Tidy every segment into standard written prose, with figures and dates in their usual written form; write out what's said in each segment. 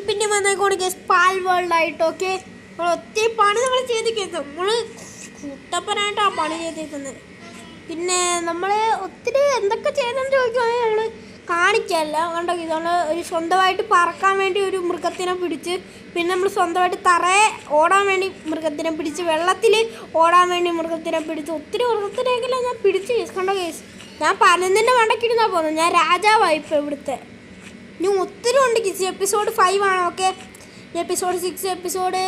പിന്നെ വന്നേക്കോട് ഗസ് പാൽ വേൾഡായിട്ട്. ഓക്കെ, നമ്മൾ ഒത്തിരി പണി നമ്മൾ ചെയ്തിരിക്കുന്നത്, നമ്മൾ കുട്ടപ്പനായിട്ടാണ് പണി ചെയ്തിരിക്കുന്നത്. പിന്നെ നമ്മൾ ഒത്തിരി എന്തൊക്കെ ചെയ്തെന്ന് ചോദിക്കുവാണെങ്കിൽ ഞങ്ങൾ കാണിക്കല്ല. കണ്ടോ, നമ്മൾ ഒരു സ്വന്തമായിട്ട് പറക്കാൻ വേണ്ടി ഒരു മൃഗത്തിനെ പിടിച്ച്, പിന്നെ നമ്മൾ സ്വന്തമായിട്ട് തറയെ ഓടാൻ വേണ്ടി മൃഗത്തിനെ പിടിച്ച്, വെള്ളത്തിൽ ഓടാൻ വേണ്ടി മൃഗത്തിനെ പിടിച്ച്, ഒത്തിരി മൃഗത്തിനെങ്കിലും ഞാൻ പിടിച്ച് കേസ്. കണ്ടോ കേസ്, ഞാൻ പനന്തിൻ്റെ മണ്ടക്കിരുന്നാണ് പോകുന്നത്. ഞാൻ രാജാവായി ഇപ്പോൾ ഇവിടുത്തെ. ഇനി ഒത്തിരി ഉണ്ട് കിസ്. എപ്പിസോഡ് 5 ആണ്. ഓക്കെ, എപ്പിസോഡ് 6 എപ്പിസോഡ്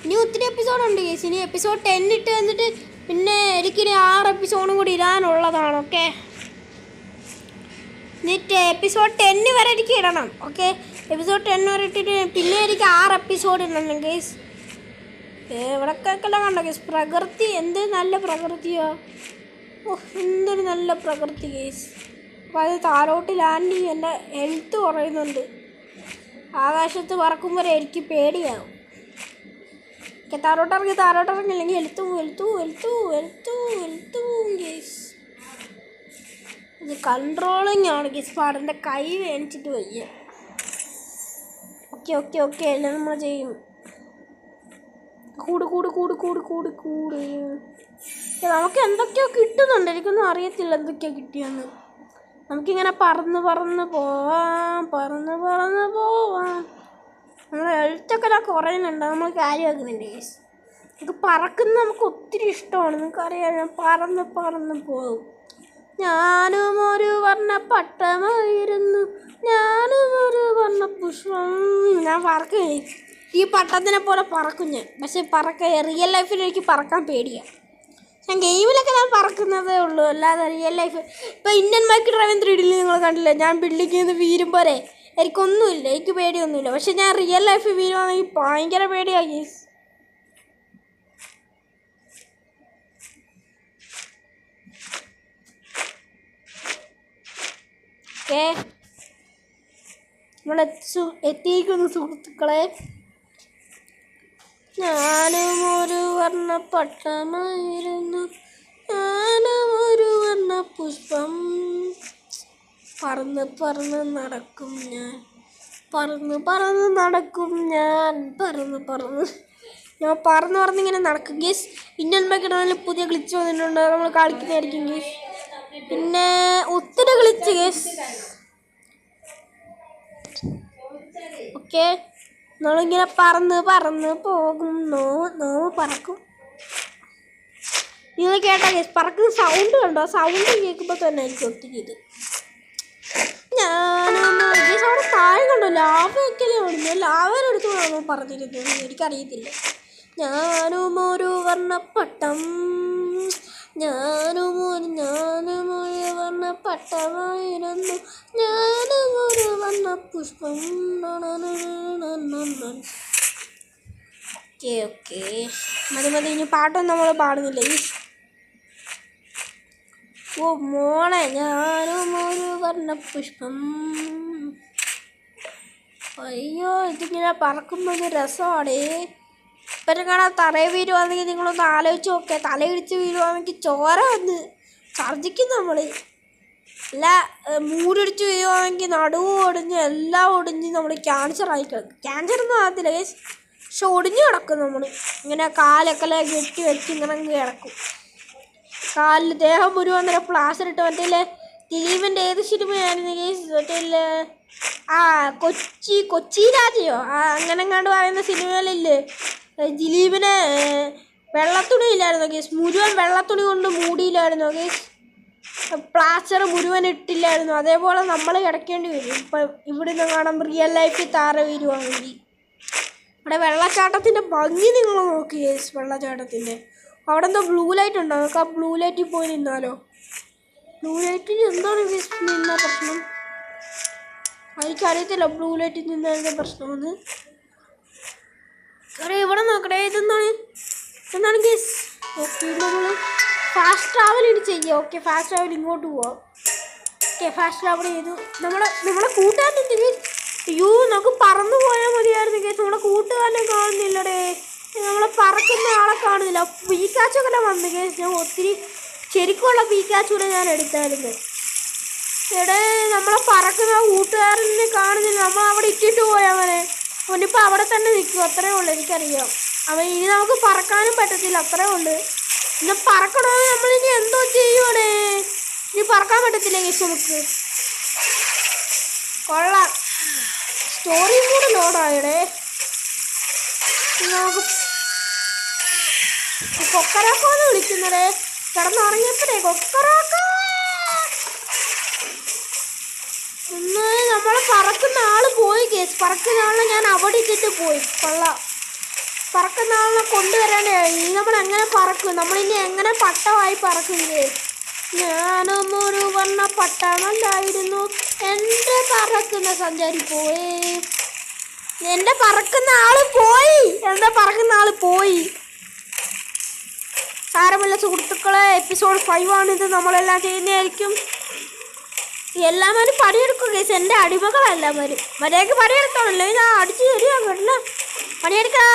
ഇനി ഒത്തിരി എപ്പിസോഡുണ്ട് കേസ്. ഇനി എപ്പിസോഡ് 10 ഇട്ട് വന്നിട്ട് പിന്നെ എനിക്കിനി 6 എപ്പിസോഡും കൂടി ഇടാനുള്ളതാണ്. ഓക്കെ, എന്നിട്ട് എപ്പിസോഡ് 10 വരെ എനിക്ക് ഇടണം. ഓക്കെ, എപ്പിസോഡ് 10 വരെ ഇട്ടിട്ട് പിന്നെ എനിക്ക് 6 എപ്പിസോഡ് ഇടണം കേസ്. ഇവിടെക്കെല്ലാം കണ്ടോ കേസ്, പ്രകൃതി എന്ത് നല്ല പ്രകൃതിയോ. ഓ, എന്തൊരു നല്ല പ്രകൃതി കേസ്. അപ്പോൾ അത് താഴോട്ട് ലാൻഡ് ചെയ്യും. എൻ്റെ ഹെൽത്ത് കുറയുന്നുണ്ട്. ആകാശത്ത് പറക്കുമ്പോൾ എനിക്ക് പേടിയാവും. ഓക്കെ, താഴോട്ടിറങ്ങി അല്ലെങ്കിൽ ഹെൽത്തു കേസ്. ഇത് കൺട്രോളിങ് ആണ് കേസ്. പാടൻ്റെ കൈ വേണിച്ചിട്ട് വയ്യ. ഓക്കെ എല്ലാം നമ്മൾ ചെയ്യും. കൂട് നമുക്ക് എന്തൊക്കെയോ കിട്ടുന്നുണ്ട്. എനിക്കൊന്നും അറിയത്തില്ല എന്തൊക്കെയോ കിട്ടിയെന്ന്. നമുക്കിങ്ങനെ പറന്ന് പോവാം. നമ്മുടെ ഹെൽത്തൊക്കെ കുറയുന്നുണ്ട്. നമ്മൾ കാര്യമാക്കുന്നുണ്ട് കേസ്. നമുക്ക് പറക്കുന്നത് നമുക്ക് ഒത്തിരി ഇഷ്ടമാണ്. നിങ്ങൾക്കറിയാം, ഞാൻ പറന്ന് പോകും. ഞാനും ഒരു വർണ്ണപ്പട്ടമായിരുന്നു, ഞാനും ഒരു വർണ്ണപുഷ്പം. ഞാൻ പറക്കും. ഈ പട്ടത്തിനെ പോലെ പറക്കും ഞാൻ. പക്ഷെ റിയൽ ലൈഫിൽ എനിക്ക് പറക്കാൻ പേടിയാണ്. ഞാൻ ഗെയിമിലൊക്കെ ഞാൻ പറക്കുന്നതേ ഉള്ളൂ, അല്ലാതെ റിയൽ ലൈഫ് ഇപ്പോൾ ഇന്ത്യൻ ബൈക്ക് ഡ്രൈവിംഗ് 3Dയിൽ നിങ്ങൾ കണ്ടില്ലേ, ഞാൻ ബിൽഡിങ്ങിൽ നിന്ന് വീഴുമ്പോൾ എനിക്കൊന്നുമില്ല, എനിക്ക് പേടിയൊന്നുമില്ല. പക്ഷെ ഞാൻ റിയൽ ലൈഫ് വീഴുവാണെങ്കിൽ ഭയങ്കര പേടിയാണ് ഗീസ്. ഓക്കെ, നമ്മൾ എത്തിയിരിക്കുന്നു സുഹൃത്തുക്കളെ. ഞാനും ഒരു വർണ്ണപ്പട്ടമായിരുന്നു, ഞാനും ഒരു വർണ്ണപുഷ്പം. പറന്ന് നടക്കും ഞാൻ, പറന്ന് നടക്കും ഞാൻ, ഞാൻ പറന്നിങ്ങനെ നടക്കും ഗീസ്. ഇന്ത്യൻ ബൈക്കിടാണെങ്കിൽ പുതിയ ഗ്ലിച്ച് വന്നിട്ടുണ്ട്, നമ്മൾ കളിക്കുന്നതായിരിക്കും ഗീസ്. പിന്നെ ഒത്തിരി ഗ്ലിച്ച് ഗീസ്. ഓക്കെ, നമ്മളിങ്ങനെ പറന്ന് പോകും. പറക്കും. നിങ്ങൾ കേട്ടാ ഗീസ്, പറക്കുന്ന സൗണ്ട് കണ്ടോ? സൗണ്ട് കേൾക്കുമ്പോൾ തന്നെ എനിക്ക് ഒത്തിരി ഇത്. ഗീസ് അവിടെ താഴെ കണ്ടോ ലാവയൊക്കെ ഓടുന്നു. ലാവരെടുത്തോളാണോ പറഞ്ഞിരുന്നത് എനിക്കറിയത്തില്ല. ഞാനും ഒരു വർണ്ണപ്പട്ടം, ഞാനും ഒരു വർണ്ണപ്പട്ടമായിരുന്നു, ഞാനും ഒരു വർണ്ണപുഷ്പം. ഓക്കെ മതി. ഇനി പാട്ടൊന്നും നമ്മൾ പാടുന്നില്ല. ഓ മോളെ, ഞാനും ഒരു വർണ്ണപുഷ്പം. അയ്യോ, ഇതിങ്ങനെ പറക്കുമ്പോൾ രസമാണ്. ഇപ്പം കാണാൻ തറയെ വീഴുവാണെങ്കിൽ നിങ്ങളൊന്ന് ആലോചിച്ച് നോക്കിയാൽ, തലയിടിച്ച് വീഴുവാണെങ്കിൽ ചോര വന്ന് ഛർദ്ദിക്കും നമ്മൾ. അല്ല, മൂടിടിച്ച് വീഴുവാണെങ്കിൽ നടുവ് ഒടിഞ്ഞ് എല്ലാം ഒടിഞ്ഞ് നമ്മൾ ക്യാൻസറായി കിടക്കും. ക്യാൻസറൊന്നും ആകത്തില്ല കേസ്, പക്ഷെ ഒടിഞ്ഞ് കിടക്കും. നമ്മൾ ഇങ്ങനെ കാലൊക്കെ കെട്ടി വെച്ച് ഇങ്ങനെ കിടക്കും. കാലിൽ ദേഹം മുഴുവൻ പ്ലാസ്റ്റർ ഇട്ട്. മറ്റേ ദിലീപിൻ്റെ ഏത് സിനിമയായിരുന്നു കേസ്? മറ്റേ കൊച്ചി രാജയോ അങ്ങനെ കണ്ടു പറയുന്ന സിനിമകളില്ലേ, ദിലീപിനെ വെള്ളത്തുണി ഇല്ലായിരുന്നോ കേസ്? മുഴുവൻ വെള്ളത്തുണി കൊണ്ട് മൂടിയില്ലായിരുന്നോ കേസ്? പ്ലാസ്റ്റർ മുഴുവൻ ഇട്ടില്ലായിരുന്നു. അതേപോലെ നമ്മൾ കിടക്കേണ്ടി വരും. ഇപ്പം ഇവിടുന്ന് കാണാൻ റിയൽ ലൈഫിൽ താര വീഴുവാണെങ്കിൽ. അവിടെ വെള്ളച്ചാട്ടത്തിൻ്റെ ഭംഗി നിങ്ങൾ നോക്കി കേസ്. വെള്ളച്ചാട്ടത്തിൻ്റെ അവിടെ എന്തോ ബ്ലൂ ലൈറ്റ് ഉണ്ടോ? നമുക്ക് ആ ബ്ലൂ ലൈറ്റിൽ പോയി നിന്നാലോ? ബ്ലൂ ലൈറ്റിൽ എന്താണ് കേസ് നിന്ന പ്രശ്നം? എനിക്കറിയത്തില്ല ബ്ലൂ ലൈറ്റിൽ നിന്നതിൻ്റെ പ്രശ്നമെന്ന്. ഇവിടെ നോക്കട്ടെ, എന്താണ് കേസ്? ഓക്കെ, നമ്മൾ ഫാസ്റ്റ് ട്രാവൽ ഇട്ട് ചെയ്യാം. ഓക്കെ, ഫാസ്റ്റ് ട്രാവൽ ഇങ്ങോട്ട് പോവാം. ഓക്കെ, ഫാസ്റ്റ് ട്രാവൽ ചെയ്തു. നമ്മളെ കൂട്ടുകാരൻ കേസ്. അയ്യോ, നമുക്ക് പറന്നു പോയാൽ മതിയായിരുന്നു കേസ്. നമ്മളെ കൂട്ടുകാരനെ കാണുന്നില്ലടേ. നമ്മളെ പറക്കുന്ന ആളെ കാണുന്നില്ല. പീക്കാച്ചൊക്കെ വന്നു കേസ്. ഞാൻ ഒത്തിരി ശരിക്കുള്ള പീക്കാച്ചൂടെ ഞാൻ എടുത്തായിരുന്നു. എടേ, നമ്മളെ പറക്കുന്ന കൂട്ടുകാരനെ കാണുന്നില്ല. നമ്മൾ അവിടെ ഇട്ടിട്ട് പോയവനെ. അവനിപ്പോൾ അവിടെ തന്നെ നിൽക്കും, അത്രേ ഉള്ളൂ. എനിക്കറിയാം അവൻ ഇനി നമുക്ക് പറക്കാനും പറ്റത്തില്ല, അത്രേ ഉള്ളൂ. ഇന്ന് പറക്കണമെങ്കിൽ നമ്മളിനി എന്തോ ചെയ്യുവാണേ. ഇനി പറക്കാൻ പറ്റത്തില്ല കേസ് നമുക്ക്. കൊള്ളാം, സ്റ്റോറിയും കൂടെ ലോഡായടേ. നമുക്ക് കൊക്കറാക്കോന്ന് വിളിക്കുന്നതേ, കിടന്നുറങ്ങിയപ്പോഴേ കൊക്കറാക്കോ. ഇന്ന് നമ്മൾ പറക്കുന്ന ആള് പോയി കേസ്. പറക്കുന്ന ആളിനെ ഞാൻ അവിടെ ഇട്ടിട്ട് പോയി. കൊള്ളാം, പറക്കുന്ന ആളിനെ കൊണ്ടുവരാനേ. ഇനി നമ്മൾ എങ്ങനെ പറക്കും? നമ്മളിനി എങ്ങനെ പട്ടമായി പറക്കില്ലേ? ഞാനും ഒരു വർണ്ണ പട്ടമല്ലായിരുന്നു, എൻ്റെ പറക്കുന്ന സഞ്ചാരി പോയി. എൻ്റെ പറക്കുന്ന ആള് പോയി, എൻ്റെ പറക്കുന്ന ആള് പോയി. സാരമില്ല സുഹൃത്തുക്കളെ, എപ്പിസോഡ് 5 ആണിത്. നമ്മളെല്ലാം ചെയ്യുന്നതായിരിക്കും. എല്ലാവരും പണിയെടുക്കും കേസ്, എൻ്റെ അടിമകളെല്ലാവരും മര്യാദയ്ക്ക് പണിയെടുക്കണമല്ലോ. ഇത് അടിച്ച് ശരിയാക്കട്ടില്ല, പണിയെടുക്കാ.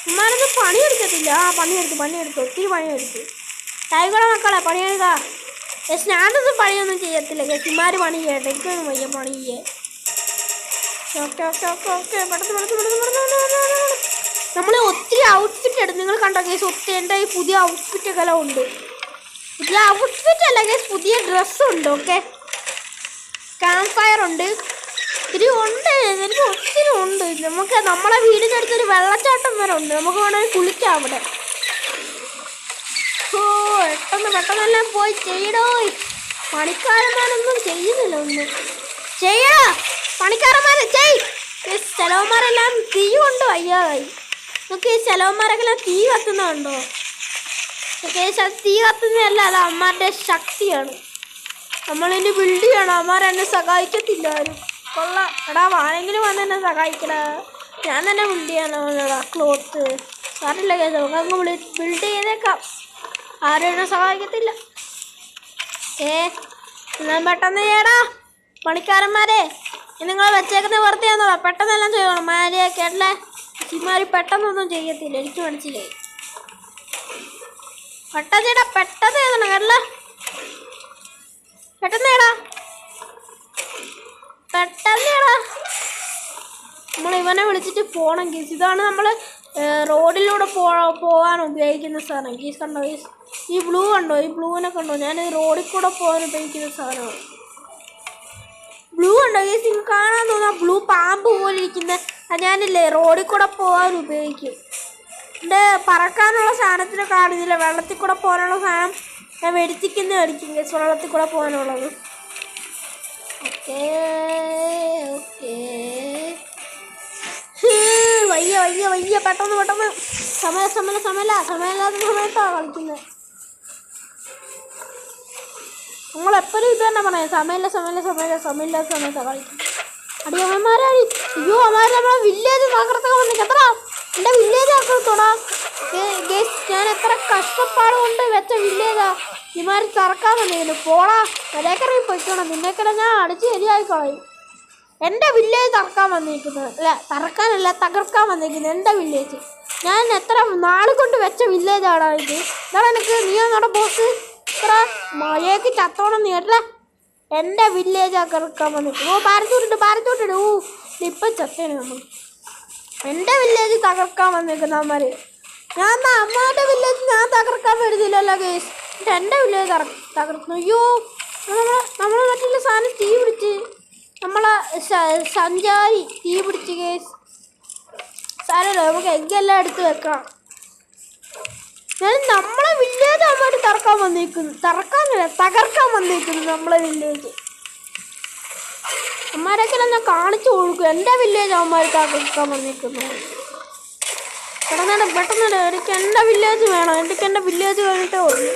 ഉമ്മാരൊന്നും പണിയെടുക്കത്തില്ല. പണിയെടുക്കും, ഒത്തിരി പണിയെടുക്കും. ടൈഗോളെ മക്കളെ പണിയെടുക്കുക. യെസ്, ഞാനൊന്നും പണിയൊന്നും ചെയ്യത്തില്ല കേസ്. ഉമ്മാർ പണി ചെയ്യട്ടെ, എനിക്കൊന്നും വയ്യ പണി ചെയ്യേ. ഓക്കെ പെട്ടെന്ന്. നമ്മൾ ഒത്തിരി ഔട്ട്ഫിറ്റ് എടുത്ത് നിങ്ങൾ കണ്ടോ കേസ്. ഒത്തിരി എൻ്റെ ഈ പുതിയ ഔട്ട്ഫിറ്റൊക്കെ എല്ലാം ഉണ്ട്. പുതിയ ഔട്ട്ഫിറ്റ് അല്ല കേസ്, പുതിയ ഡ്രസ്സുണ്ട്. ഓക്കെ, ക്യാമ്പ് ഫയർ ഉണ്ട്, ഒത്തിരി ഉണ്ട്. എനിക്ക് ഒത്തിരി ഉണ്ട്. നമുക്ക് നമ്മളെ വീടിൻ്റെ അടുത്തൊരു വെള്ളച്ചാട്ടം വരെ ഉണ്ട്. നമുക്ക് വേണമെങ്കിൽ കുളിക്കാം അവിടെ. ഓ പെട്ടെന്നെല്ലാം പോയി ചെയ്യടോ. പണിക്കാരന്മാരൊന്നും ചെയ്യുന്നില്ല, ഒന്നും ചെയ്യടാ പണിക്കാരന്മാരെ ചെയ്. ചിലവന്മാരെല്ലാം തീ കൊണ്ട് വയ്യാതായി. നമുക്ക് ഈ ചിലവന്മാരെല്ലാം തീ കത്തുന്നുണ്ടോ? തീ കത്തുന്നതല്ല, അത് അമ്മമാരുടെ ശക്തിയാണ്. നമ്മളിനി ബിൽഡ് ചെയ്യണം. അമ്മമാരെന്നെ സഹായിക്കത്തില്ല ആരും. കൊള്ളാം, എടാ ആരെങ്കിലും വന്ന് എന്നെ സഹായിക്കടാ. ഞാൻ തന്നെ ബിൽഡ് ചെയ്യണോടാ ക്ലോത്ത്. സാറില്ല കേട്ടോ, നമുക്ക് ബിൽഡ് ചെയ്തേക്കാം. ആരും എന്നെ സഹായിക്കത്തില്ല. എന്നാൽ പെട്ടെന്ന് ചെയ്യടാ പണിക്കാരന്മാരെ. നിങ്ങൾ വെച്ചേക്കുന്ന പുറത്ത് ചെയ്യാന്നോളാം. പെട്ടെന്നെല്ലാം ചെയ്യണം. മാരിയൊക്കെ അല്ലേ, ഇമാര് പെട്ടെന്നൊന്നും ചെയ്യത്തില്ല, എനിക്ക് മനസ്സിലായി. പെട്ടെന്ന് ചെയ്യണം കേട്ടല്ലേ, പെട്ടെന്ന് നമ്മൾ ഇവനെ വിളിച്ചിട്ട് പോകണം ഗീസ്. ഇതാണ് നമ്മൾ റോഡിലൂടെ പോകാൻ ഉപയോഗിക്കുന്ന സാധനം ഗീസ്. കണ്ടോ ഗീസ്, ഈ ബ്ലൂ കണ്ടോ? ഈ ബ്ലൂവിനെ കണ്ടോ? ഞാൻ റോഡിൽ കൂടെ പോകാൻ ഉപയോഗിക്കുന്ന സാധനമാണ്. ബ്ലൂ കണ്ടോ ഗീസ്? നിങ്ങൾക്ക് കാണാൻ തോന്നുന്ന ബ്ലൂ പാമ്പ് പോലെ ഇരിക്കുന്ന ഞാനില്ലേ റോഡിൽ കൂടെ പോകാൻ ഉപയോഗിക്കും. എൻ്റെ പറക്കാനുള്ള സാധനത്തിന് കാണുന്നില്ല, വെള്ളത്തിൽ കൂടെ പോകാനുള്ള സാധനം ഞാൻ മേടിക്കും ഗീസ്, വെള്ളത്തിൽ കൂടെ പോകാനുള്ളത്. ഓക്കേ വയ്യ പെട്ടെന്ന് സമയമില്ലാത്ത സമയത്താണ് കളിക്കുന്നത്. നമ്മളെപ്പോഴും ഇത് തന്നെ പറയാം, സമയമില്ലാത്ത സമയത്താണ് കളിക്കുന്നത്. അടിയമ്മമാരായി. അയ്യോ അമ്മാര് നമ്മളെ വില്ലേജ് തകർത്തൊക്കെ വന്നിട്ട് എത്ര എൻ്റെ വില്ലേജ് തകർത്തോടാ. ഞാൻ എത്ര കഷ്ടപ്പാട് കൊണ്ട് വെച്ച വില്ലേജാ ഇമാര് തറക്കാൻ വന്നിരുന്നു. പോടാ മര്യാദക്കറി പൊയ്ക്കണം, നിന്നേക്കടെ ഞാൻ അടിച്ച് ശരിയായി കളയും. എൻ്റെ വില്ലേജ് തകർക്കാൻ വന്നിരിക്കുന്നത് തകർക്കാൻ വന്നിരിക്കുന്നത് എൻ്റെ വില്ലേജ്. ഞാൻ എത്ര നാൾ കൊണ്ട് വെച്ച വില്ലേജാണ് ഇത്. എന്നാണ് എനിക്ക് നീ എന്നോട് ബോസ് ഇത്ര മഴയ്ക്ക് ചത്തോണം നീ കേട്ടില്ല. എൻ്റെ വില്ലേജ് തകർക്കാൻ വന്നിരിക്കുന്നു. ഓ പാരച്ചൂട്ടിട്ട് ഇപ്പം ചത്തേണ് നമ്മൾ. എൻ്റെ വില്ലേജ് തകർക്കാൻ വന്നിരിക്കുന്ന അമ്മമാര്. ഞാൻ അമ്മയുടെ വില്ലേജ് ഞാൻ തകർക്കാൻ വരുന്നില്ലല്ലോ കേസ്. എൻ്റെ വില്ലേജ് തകർക്കുന്നു. അയ്യോ നമ്മൾ മറ്റുള്ള സാധനം തീ പിടിച്ച്, നമ്മളെ സഞ്ചാരി തീ പിടിച്ച് കേസ്. സാരല്ലോ, നമുക്ക് എഗ്ഗെല്ലാം എടുത്ത് വെക്കാം. ഞാൻ നമ്മളെ വില്ലേജ് അമ്മമായിട്ട് തകർക്കാൻ വന്നിരിക്കുന്നു നമ്മളെ വില്ലേജ്. അമ്മമാരൊക്കെ ഞാൻ കാണിച്ചു കൊടുക്കും എൻ്റെ വില്ലേജ് അമ്മമാർ തകർക്കാൻ വന്നിരിക്കുന്നു. പെട്ടെന്ന് എനിക്ക് എൻ്റെ വില്ലേജ് വേണം. എനിക്ക് എൻ്റെ വില്ലേജ് കഴിഞ്ഞിട്ടേ ഉള്ളൂ.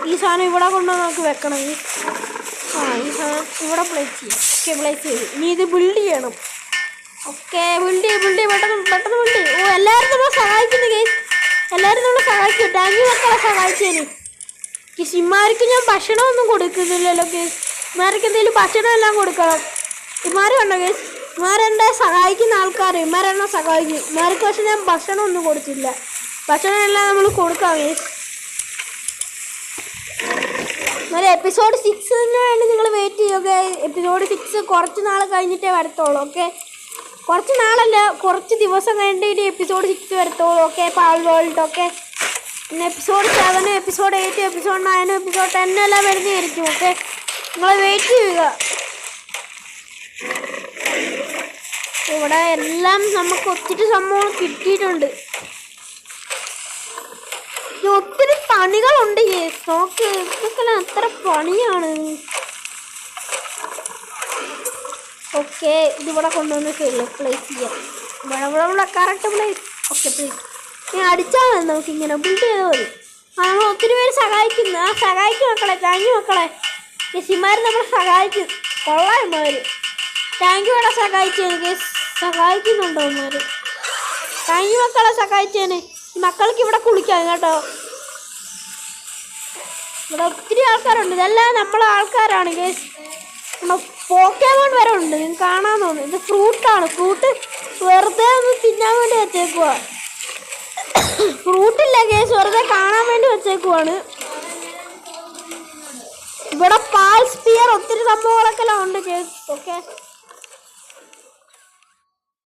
ഈ സാധനം ഇവിടെ കൊണ്ട് നമുക്ക് വെക്കണം. ഈ സാധനം ഇവിടെ പ്ലേസ് ചെയ്യും. ഇനി ഇത് ബിൽഡ് ചെയ്യണം. ഓക്കെ ബിൽഡ് പെട്ടെന്ന് ബിൽഡ്. ഓ എല്ലാവരും നമ്മളെ സഹായിക്കുന്നു കേസ്, എല്ലാവരും നമ്മളെ സഹായിക്കും. ഡാങ്കി മക്കളെ സഹായിച്ചേന് കേസ്. ഇമാർക്ക് ഞാൻ ഭക്ഷണമൊന്നും കൊടുക്കുന്നില്ലല്ലോ കേസ്. ഇമാർക്ക് എന്തെങ്കിലും ഭക്ഷണം എല്ലാം കൊടുക്കണം. ഇമാര് കണ്ടോ കേസ്, ഇമാരെന്നെ സഹായിക്കുന്ന ആൾക്കാർ ഇമാരെന്നെ സഹായിക്കും. ഇമാർക്ക് പക്ഷെ ഞാൻ ഭക്ഷണം ഒന്നും കൊടുത്തില്ല. ഭക്ഷണം എല്ലാം നമ്മൾ കൊടുക്കാം കേസ്. എന്നാലും എപ്പിസോഡ് 6 വേണ്ടി നിങ്ങൾ വെയിറ്റ് ചെയ്യുക. എപ്പിസോഡ് 6 കുറച്ച് നാൾ കഴിഞ്ഞിട്ടേ വരത്തുള്ളൂ. ഓക്കെ കുറച്ച് നാളല്ല, കുറച്ച് ദിവസം കഴിഞ്ഞിട്ട് ഇനി എപ്പിസോഡ് 6 വരത്തോളൂ. ഓക്കെ, പാൽ വേൾഡ്. ഓക്കെ, പിന്നെ എപ്പിസോഡ് 7, എപ്പിസോഡ് 8, എപ്പിസോഡ് 9, എപ്പിസോഡ് 10 എല്ലാം വരുന്നതായിരിക്കും. ഓക്കെ, നിങ്ങൾ വെയിറ്റ് ചെയ്യുക. ഇവിടെ എല്ലാം നമുക്ക് ഒത്തിരി സംഭവം കിട്ടിയിട്ടുണ്ട്. ഒത്തിരി പണികളുണ്ട്. നോക്ക്, ഇതൊക്കെ അത്ര പണിയാണ്. ഓക്കെ, ഇതിവിടെ കൊണ്ടുവന്ന് പ്ലേസ് ചെയ്യാം. ഇവിടെ കറക്റ്റ് പ്ലേസ്. Okay, place. ഞാൻ അടിച്ചാൽ മതി, നമുക്ക് ഇങ്ങനെ ബിൽഡ് ചെയ്താൽ മതി. നമ്മൾ ഒത്തിരി പേര് സഹായിക്കുന്നു. സഹായിക്കും മക്കളെ. താങ്ക് യു മക്കളെ. സിമാർ നമ്മളെ സഹായിക്കും. കൊള്ളാം ഇമാർ. താങ്ക് യു ഇവിടെ സഹായിച്ചേന്. സഹായിക്കുന്നുണ്ടോ ഇമാർ? താങ്ക് യു മക്കളെ സഹായിച്ചേന്. മക്കൾക്ക് ഇവിടെ കുളിക്കാം കേട്ടോ. ഇവിടെ ഒത്തിരി ആൾക്കാരുണ്ട്. ഇതെല്ലാം നമ്മളെ ആൾക്കാരാണ് ഗേസ്. പോക്കേമോൺ വരെ ഉണ്ട്. നിങ്ങൾക്ക് കാണാൻ തോന്നുന്നു. ഇത് ഫ്രൂട്ടാണ്. ഫ്രൂട്ട് വെറുതെ ഒന്ന് തിന്നാൻ വേണ്ടി വെച്ചേക്കുവാ. ഫ്രൂട്ടില്ല ഗേസ്, വെറുതെ കാണാൻ വേണ്ടി വെച്ചേക്കുവാണ്. ഇവിടെ പാൽ സ്പിയർ ഒത്തിരി സംഭവങ്ങളൊക്കെ ഉണ്ട് ഗേസ്. ഓക്കെ,